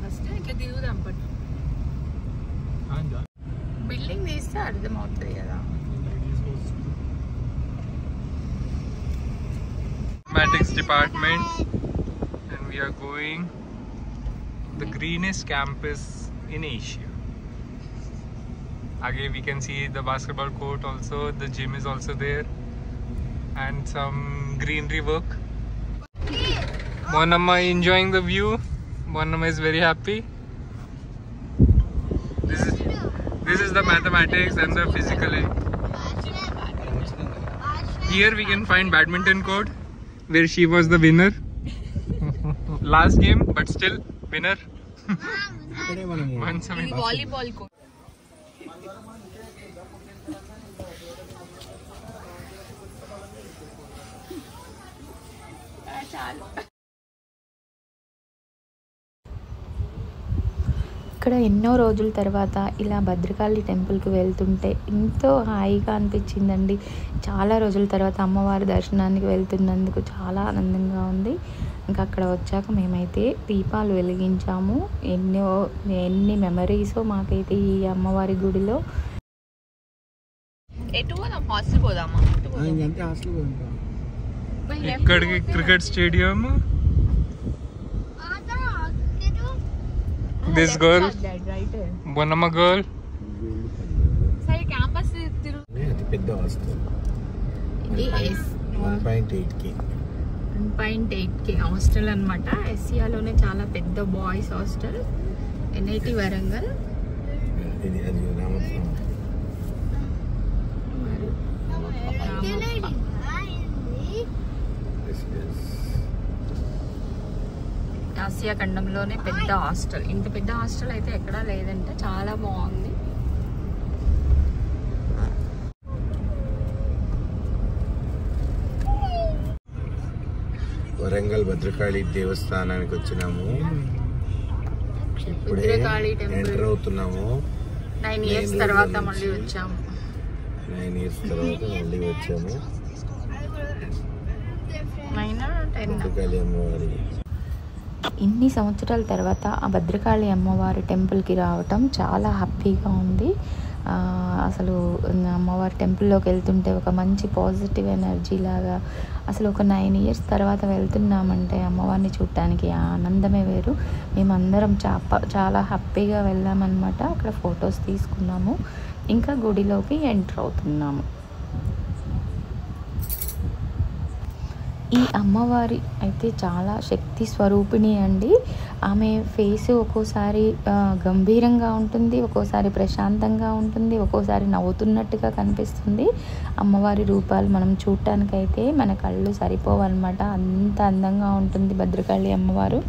First ఇట్లా దిగుదాం పట్టు building తీస్తే అర్థమవుతుంది కదా. Mathematics department, and we are going the greenest campus in Asia. Again we can see the basketball court also, the gym is also there and some greenery work. Monamma enjoying the view. Monamma is very happy. This is the mathematics and the physical. Here we can find badminton court where she was the winner last game, but still winner. Volleyball court. ఇక్కడ ఎన్నో రోజుల తర్వాత ఇలా భద్రకాళి టెంపుల్కి వెళ్తుంటే ఎంతో హాయిగా అనిపించిందండి. చాలా రోజుల తర్వాత అమ్మవారి దర్శనానికి వెళ్తున్నందుకు చాలా ఆనందంగా ఉంది. ఇంకా అక్కడ వచ్చాక మేమైతే దీపాలు వెలిగించాము. ఎన్ని మెమరీసో మాకైతే ఈ అమ్మవారి గుడిలో. ఎటు పోదాం? హాస్టల్ పోదామా? ఇక్కడికి cricket stadium. This girl, Bonamma girl. సరే క్యాంపస్ తిరుగు. అది పెద్ద హాస్టల్. ఇది 1.8K 1.8K హాస్టల్ అన్నమాట. ఎస్సీఆలోనే చాలా పెద్ద బాయ్స్ హాస్టల్. ఎన్ఐటి వరంగల్. ఇది అది రామస్వామి. ఆసియా ఖండంలోనే పెద్ద హాస్టల్. ఇంత పెద్ద హాస్టల్ అయితే ఎక్కడా లేదంటే చాలా బాగుంది. వరంగల్ భద్రకాళి దేవస్థానానికి వచ్చినాము. ఇప్పుడే ఎంటర్ అవుతున్నాము. 9 years తర్వాత మళ్ళీ వచ్చాము. 9 years తర్వాత మళ్ళీ వచ్చాము భద్రకాళి అమ్మవారి. ఇన్ని సంవత్సరాల తర్వాత ఆ భద్రకాళి అమ్మవారి టెంపుల్కి రావటం చాలా హ్యాపీగా ఉంది. అసలు అమ్మవారి టెంపుల్లోకి వెళ్తుంటే ఒక మంచి పాజిటివ్ ఎనర్జీ లాగా, అసలు ఒక 9 years తర్వాత వెళ్తున్నామంటే అమ్మవారిని చూడటానికి ఆనందమే వేరు. మేమందరం చాలా హ్యాపీగా వెళ్ళామన్నమాట. అక్కడ ఫొటోస్ తీసుకున్నాము. ఇంకా గుడిలోకి ఎంటర్ అవుతున్నాము. ఈ అమ్మవారి అయితే చాలా శక్తి స్వరూపిణి అండి. ఆమె ఫేస్ ఒక్కోసారి గంభీరంగా ఉంటుంది, ఒక్కోసారి ప్రశాంతంగా ఉంటుంది, ఒక్కోసారి నవ్వుతున్నట్టుగా కనిపిస్తుంది. అమ్మవారి రూపాలు మనం చూడటానికైతే మన కళ్ళు సరిపోవన్నమాట. అంత అందంగా ఉంటుంది భద్రకాళి అమ్మవారు.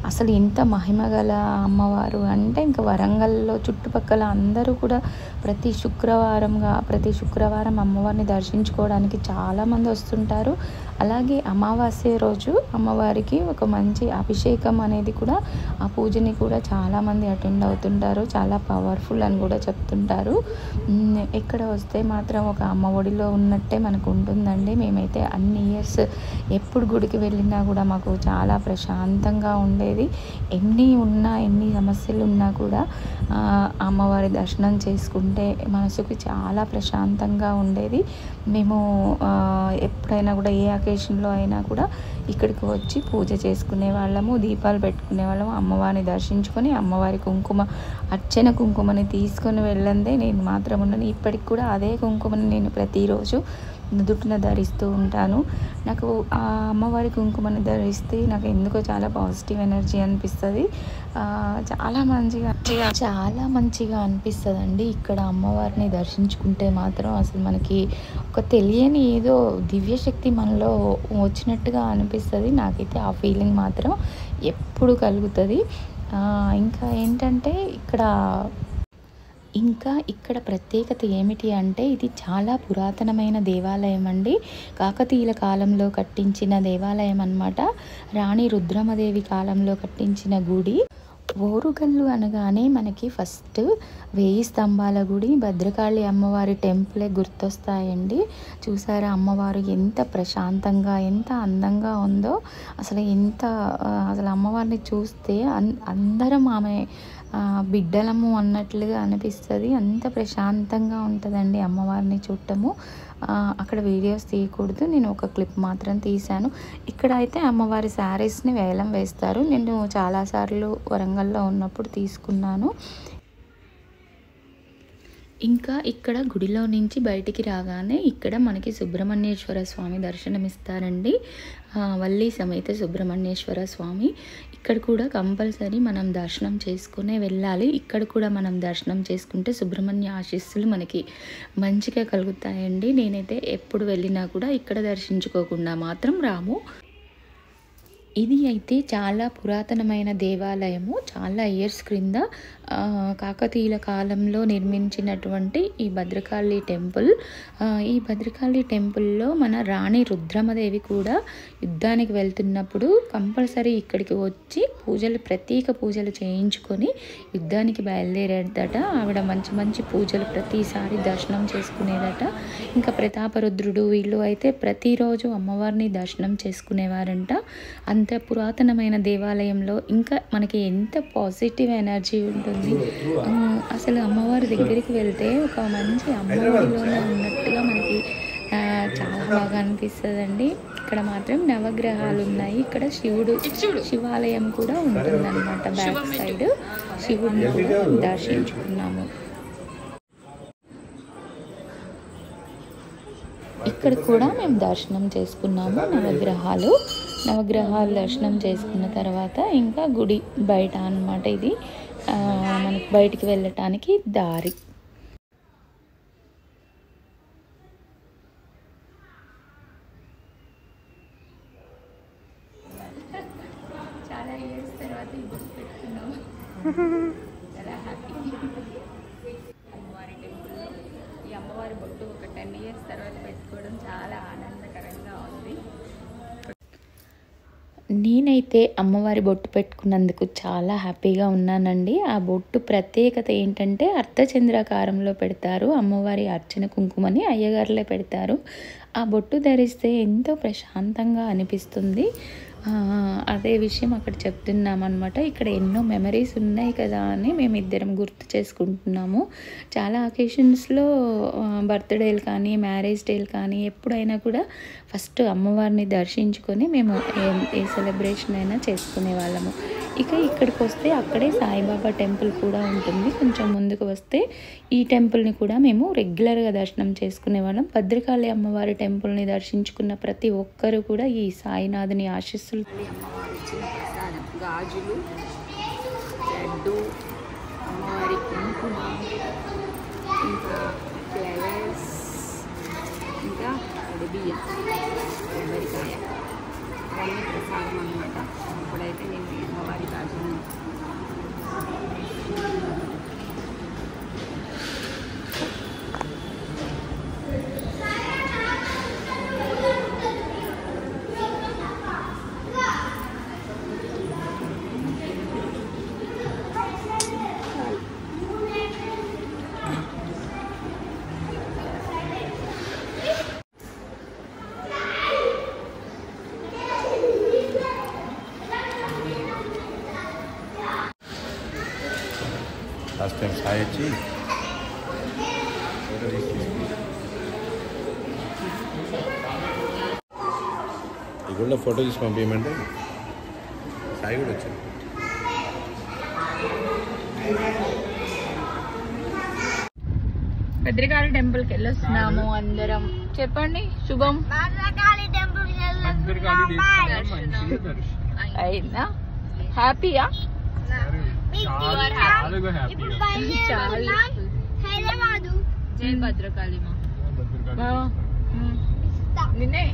అసలు ఇంత మహిమ గల అమ్మవారు అంటే ఇంకా వరంగల్లో చుట్టుపక్కల అందరూ కూడా ప్రతి శుక్రవారం అమ్మవారిని దర్శించుకోవడానికి చాలామంది వస్తుంటారు. అలాగే అమావాస్య రోజు అమ్మవారికి ఒక మంచి అభిషేకం అనేది కూడా, ఆ పూజని కూడా చాలామంది అటెండ్ అవుతుంటారు. చాలా పవర్ఫుల్ అని కూడా చెప్తుంటారు. ఇక్కడ వస్తే మాత్రం ఒక అమ్మ ఒడిలో ఉన్నట్టే మనకు ఉంటుందండి. మేమైతే అన్ని ఇయర్స్ ఎప్పుడు గుడికి వెళ్ళినా కూడా మాకు చాలా ప్రశాంతంగా ఉండేది. ఎన్ని సమస్యలు ఉన్నా కూడా అమ్మవారి దర్శనం చేసుకుంటే మనసుకు చాలా ప్రశాంతంగా ఉండేది. మేము ఎప్పుడైనా కూడా ఏ అకేషన్లో అయినా కూడా ఇక్కడికి వచ్చి పూజ చేసుకునే వాళ్ళము, దీపాలు పెట్టుకునే వాళ్ళము. అమ్మవారిని దర్శించుకొని అమ్మవారి అర్చన కుంకుమని తీసుకొని వెళ్ళందే నేను మాత్రం ఉన్నాను. ఇప్పటికి కూడా అదే కుంకుమని నేను ప్రతిరోజు నుదుటిన ధరిస్తూ ఉంటాను. నాకు ఆ అమ్మవారి కుంకుమని ధరిస్తే నాకు ఎందుకో చాలా పాజిటివ్ ఎనర్జీ అనిపిస్తుంది. చాలా మంచిగా అనిపిస్తుంది అండి. ఇక్కడ అమ్మవారిని దర్శించుకుంటే మాత్రం అసలు మనకి ఒక తెలియని ఏదో దివ్యశక్తి మనలో వచ్చినట్టుగా అనిపిస్తుంది. నాకైతే ఆ ఫీలింగ్ మాత్రం ఎప్పుడు కలుగుతుంది. ఇంకా ఏంటంటే ఇక్కడ ప్రత్యేకత ఏమిటి అంటే ఇది చాలా పురాతనమైన దేవాలయం అండి. కాకతీయుల కాలంలో కట్టించిన దేవాలయం అన్నమాట. రాణి రుద్రమదేవి కాలంలో కట్టించిన గుడి. ఓరుగల్లు అనగానే మనకి ఫస్ట్ 1000 స్తంభాల గుడి, భద్రకాళి అమ్మవారి టెంపులే గుర్తొస్తాయండి. చూసారా అమ్మవారు ఎంత ప్రశాంతంగా ఎంత అందంగా ఉందో. అసలు అమ్మవారిని చూస్తే అందరం ఆమె బిడ్డలము అన్నట్లుగా అనిపిస్తుంది. అంత ప్రశాంతంగా ఉంటుందండి అమ్మవారిని చూడటము. అక్కడ వీడియోస్ తీయకూడదు, నేను ఒక క్లిప్ మాత్రం తీశాను. ఇక్కడ అయితే అమ్మవారి శారీస్ని వేలం వేస్తారు. నేను చాలాసార్లు వరంగల్లో ఉన్నప్పుడు తీసుకున్నాను. ఇంకా ఇక్కడ గుడిలో నుంచి బయటికి రాగానే ఇక్కడ మనకి సుబ్రహ్మణ్యేశ్వర స్వామి దర్శనమిస్తారండి. వల్లి సమేత సుబ్రహ్మణ్యేశ్వర స్వామి. ఇక్కడ కూడా కంపల్సరీ మనం దర్శనం చేసుకునే వెళ్ళాలి. ఇక్కడ కూడా మనం దర్శనం చేసుకుంటే సుబ్రహ్మణ్య ఆశీస్సులు మనకి మంచిగా కలుగుతాయండి. నేనైతే ఎప్పుడు వెళ్ళినా కూడా ఇక్కడ దర్శించుకోకుండా మాత్రం రాము. ఇది అయితే చాలా పురాతనమైన దేవాలయము. చాలా ఇయర్స్ క్రింద కాకతీయుల కాలంలో నిర్మించినటువంటి ఈ భద్రకాళి టెంపుల్. ఈ భద్రకాళి టెంపుల్లో మన రాణి రుద్రమదేవి కూడా యుద్ధానికి వెళ్తున్నప్పుడు కంపల్సరీ ఇక్కడికి వచ్చి ప్రత్యేక పూజలు చేయించుకొని యుద్ధానికి బయలుదేరేదట. ఆవిడ మంచి మంచి పూజలు ప్రతిసారి దర్శనం చేసుకునేదట. ఇంకా ప్రతాపరుద్రుడు వీళ్ళు అయితే ప్రతిరోజు అమ్మవారిని దర్శనం చేసుకునేవారంట. అంత పురాతనమైన దేవాలయంలో ఇంకా మనకి ఎంత పాజిటివ్ ఎనర్జీ ఉంటుంది. అసలు అమ్మవారి దగ్గరికి వెళ్తే ఒక మంచి అమ్మవారిలోనే ఉన్నట్టుగా మనకి చాలా బాగా అనిపిస్తుందండి. ఇక్కడ మాత్రం నవగ్రహాలు ఉన్నాయి. ఇక్కడ శివాలయం కూడా ఉంటుందన్నమాట. బ్యాక్ సైడ్ శివుడిని కూడా దర్శించుకున్నాము. ఇక్కడ కూడా మేము దర్శనం చేసుకున్నాము. నవగ్రహాలు దర్శనం చేసుకున్న తర్వాత ఇంకా గుడి బయట అన్నమాట. ఇది మనకి బయటికి వెళ్ళటానికి దారి. చాలా ఇయర్స్ తర్వాత ఇది పెట్టుకున్నాము. చాలా హ్యాపీ. అమ్మవారి టెంపుల్లో ఈ అమ్మవారి బొట్టు ఒక 10 ఇయర్స్ తర్వాత పెట్టుకోవడం చాలా ఆనందకరంగా ఉంది. నేనైతే అమ్మవారి బొట్టు పెట్టుకున్నందుకు చాలా హ్యాపీగా ఉన్నానండి. ఆ బొట్టు ప్రత్యేకత ఏంటంటే అర్ధచంద్రాకారంలో పెడతారు. అమ్మవారి అర్చన కుంకుమని అయ్యగారులే పెడతారు. ఆ బొట్టు ధరిస్తే ఎంతో ప్రశాంతంగా అనిపిస్తుంది. అదే విషయం అక్కడ చెప్తున్నామన్నమాట. ఇక్కడ ఎన్నో మెమరీస్ ఉన్నాయి కదా అని మేమిద్దరం గుర్తు చేసుకుంటున్నాము. చాలా అకేషన్స్లో బర్త్డేలు కానీ మ్యారేజ్ డేలు కానీ ఎప్పుడైనా కూడా ఫస్ట్ అమ్మవారిని దర్శించుకొని మేము ఏ సెలబ్రేషన్ అయినా చేసుకునే వాళ్ళము. ఇక్కడికి వస్తే అక్కడే సాయిబాబా టెంపుల్ కూడా ఉంటుంది. కొంచెం ముందుకు వస్తే ఈ టెంపుల్ని కూడా మేము రెగ్యులర్గా దర్శనం చేసుకునే వాళ్ళం. భద్రకాళి అమ్మవారి టెంపుల్ని దర్శించుకున్న ప్రతి ఒక్కరూ కూడా ఈ సాయినాథుని ఆశీస్సులు. అమ్మవారి ఇచ్చిన ప్రసాదం గాజులు, లడ్డు, అమ్మవారి కుంకుమ, ఇంకా ఫ్లవర్స్, ఇంకా బియ్యం, కొబ్బరికాయ, అవన్నీ ప్రసాదం అన్నమాట. ఇప్పుడైతే నేను అమ్మవారి గాజులు లాస్ట్ టైం సాయి వచ్చి ఈ గుళ్ళో ఫోటో తీసి పంపించమంటే సాయి కూడా వచ్చాడు. భద్రకాళి టెంపుల్కి వెళ్ళొస్తున్నాము అందరం. చెప్పండి శుభం. అయిందా? హ్యాపీయా? జై భద్రకాళి నిన్నే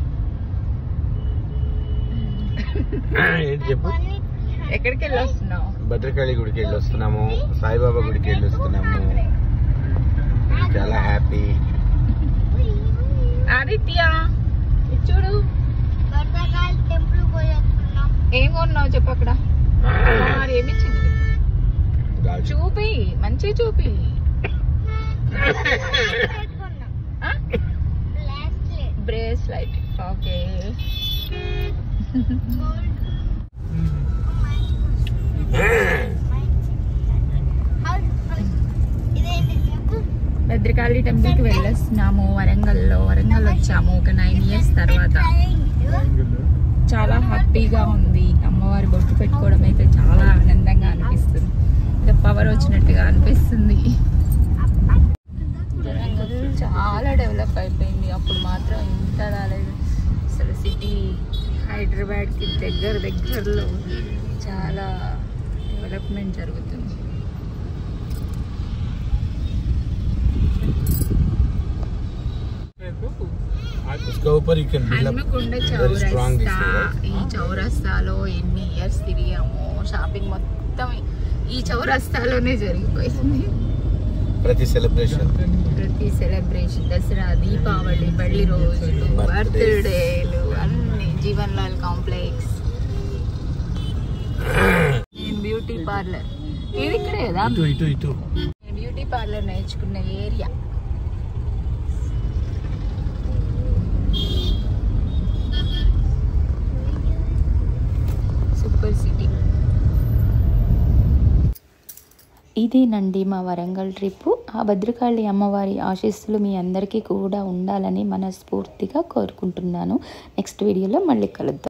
చెప్పు. ఎక్కడికి వెళ్ళి వస్తున్నావు? భద్రకాళి గుడికి వెళ్ళి వస్తున్నాము, సాయిబాబా గుడికి వెళ్ళి వస్తున్నాము. చాలా హ్యాపీ. ఆదిత్య చూడు ఏం కొన్నావు చెప్పు. అక్కడ ఏమిచ్చింది? చూపి మంచి చూపి. బ్రేస్లైట్. ఓకే. భద్రకాళి టెంపుల్ కి వెళ్ళొస్తున్నాము. వరంగల్ వచ్చాము ఒక 9 years తర్వాత. చాలా హ్యాపీగా ఉంది. అమ్మవారి బొట్టు పెట్టుకోవడం అయితే చాలా ఆనందంగా అనిపిస్తుంది. పవర్ వచ్చినట్టుగా అనిపిస్తుంది. వరంగల్ చాలా డెవలప్ అయిపోయింది. అప్పుడు మాత్రం ఇంత రాలేదు. అసలు సిటీ హైదరాబాద్కి దగ్గరలో చాలా డెవలప్మెంట్ జరుగుతుంది. హన్మకొండ చౌరస్తా. ఈ చౌరస్తాలో ఎన్ని ఇయర్స్ తిరిగాము. షాపింగ్ మొత్తం ఈ చౌరస్తాలోనే జరిగిపోయింది. ప్రతి సెలబ్రేషన్ దసరా, దీపావళి, పెళ్లి రోజులు, బర్త్డేలు అన్ని. Jeevan Lal complex. Beauty parlour ఇది ఇక్కడే కదా. బ్యూటీ పార్లర్ నేర్చుకున్న ఏరియా. Super city. ఇదేనండి మా వరంగల్ ట్రిప్పు. ఆ భద్రకాళి అమ్మవారి ఆశీస్సులు మీ అందరికీ కూడా ఉండాలని మనస్ఫూర్తిగా కోరుకుంటున్నాను. నెక్స్ట్ వీడియోలో మళ్ళీ కలుద్దాం.